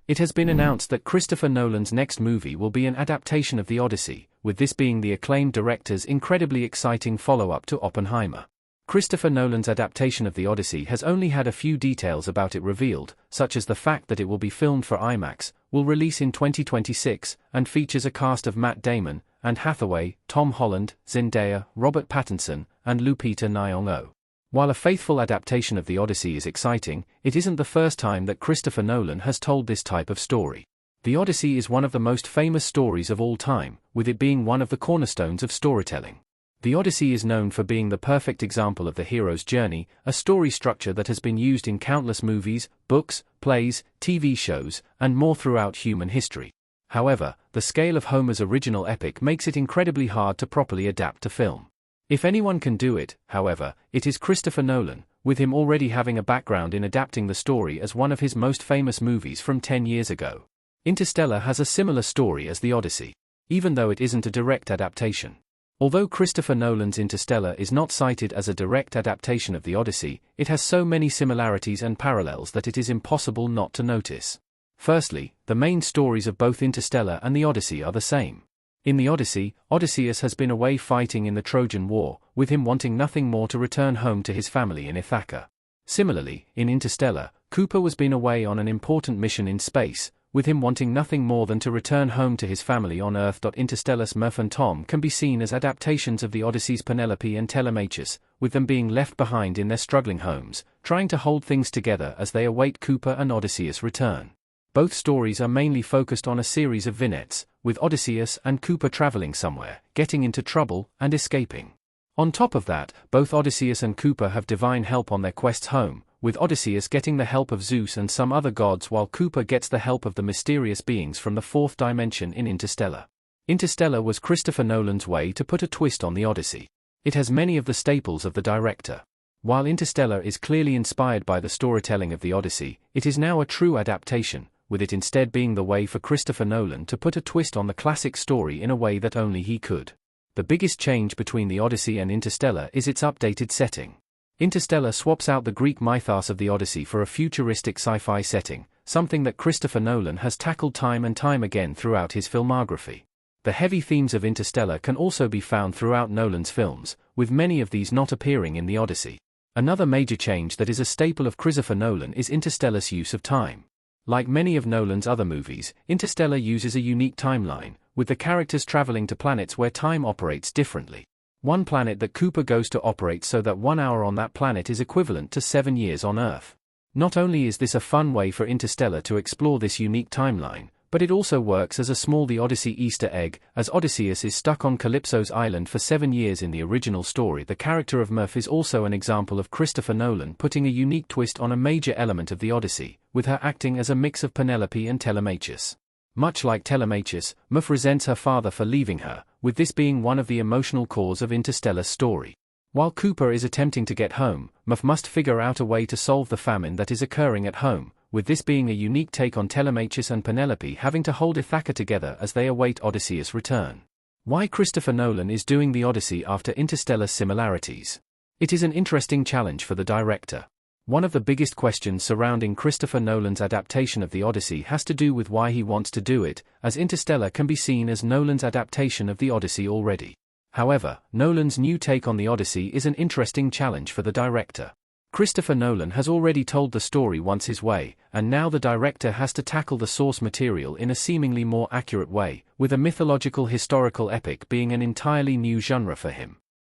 It has been announced that Christopher Nolan's next movie will be an adaptation of the Odyssey, with this being the acclaimed director's incredibly exciting follow-up to Oppenheimer. Christopher Nolan's adaptation of the Odyssey has only had a few details about it revealed, such as the fact that it will be filmed for IMAX, will release in 2026, and features a cast of Matt Damon, Anne Hathaway, Tom Holland, Zendaya, Robert Pattinson, and Lupita Nyong'o. While a faithful adaptation of the Odyssey is exciting, it isn't the first time that Christopher Nolan has told this type of story. The Odyssey is one of the most famous stories of all time, with it being one of the cornerstones of storytelling. The Odyssey is known for being the perfect example of the hero's journey, a story structure that has been used in countless movies, books, plays, TV shows, and more throughout human history. However, the scale of Homer's original epic makes it incredibly hard to properly adapt to film. If anyone can do it, however, it is Christopher Nolan, with him already having a background in adapting the story as one of his most famous movies from 10 years ago. Interstellar has a similar story as the Odyssey, even though it isn't a direct adaptation. Although Christopher Nolan's Interstellar is not cited as a direct adaptation of the Odyssey, it has so many similarities and parallels that it is impossible not to notice. Firstly, the main stories of both Interstellar and the Odyssey are the same. In the Odyssey, Odysseus has been away fighting in the Trojan War, with him wanting nothing more to return home to his family in Ithaca. Similarly, in Interstellar, Cooper was been away on an important mission in space, with him wanting nothing more than to return home to his family on Earth. Interstellar's Murph and Tom can be seen as adaptations of the Odyssey's Penelope and Telemachus, with them being left behind in their struggling homes, trying to hold things together as they await Cooper and Odysseus' return. Both stories are mainly focused on a series of vignettes, with Odysseus and Cooper traveling somewhere, getting into trouble, and escaping. On top of that, both Odysseus and Cooper have divine help on their quests home, with Odysseus getting the help of Zeus and some other gods while Cooper gets the help of the mysterious beings from the fourth dimension in Interstellar. Interstellar was Christopher Nolan's way to put a twist on the Odyssey. It has many of the staples of the director. While Interstellar is clearly inspired by the storytelling of the Odyssey, it is now a true adaptation, with it instead being the way for Christopher Nolan to put a twist on the classic story in a way that only he could. The biggest change between the Odyssey and Interstellar is its updated setting. Interstellar swaps out the Greek mythos of the Odyssey for a futuristic sci-fi setting, something that Christopher Nolan has tackled time and time again throughout his filmography. The heavy themes of Interstellar can also be found throughout Nolan's films, with many of these not appearing in the Odyssey. Another major change that is a staple of Christopher Nolan is Interstellar's use of time. Like many of Nolan's other movies, Interstellar uses a unique timeline, with the characters traveling to planets where time operates differently. One planet that Cooper goes to operates so that 1 hour on that planet is equivalent to 7 years on Earth. Not only is this a fun way for Interstellar to explore this unique timeline, but it also works as a small The Odyssey Easter egg, as Odysseus is stuck on Calypso's island for 7 years in the original story. The character of Murph is also an example of Christopher Nolan putting a unique twist on a major element of the Odyssey, with her acting as a mix of Penelope and Telemachus. Much like Telemachus, Murph resents her father for leaving her, with this being one of the emotional cores of Interstellar's story. While Cooper is attempting to get home, Murph must figure out a way to solve the famine that is occurring at home, with this being a unique take on Telemachus and Penelope having to hold Ithaca together as they await Odysseus' return. Why Christopher Nolan is doing the Odyssey after Interstellar's similarities? It is an interesting challenge for the director. One of the biggest questions surrounding Christopher Nolan's adaptation of the Odyssey has to do with why he wants to do it, as Interstellar can be seen as Nolan's adaptation of the Odyssey already. However, Nolan's new take on the Odyssey is an interesting challenge for the director. Christopher Nolan has already told the story once his way, and now the director has to tackle the source material in a seemingly more accurate way, with a mythological historical epic being an entirely new genre for him.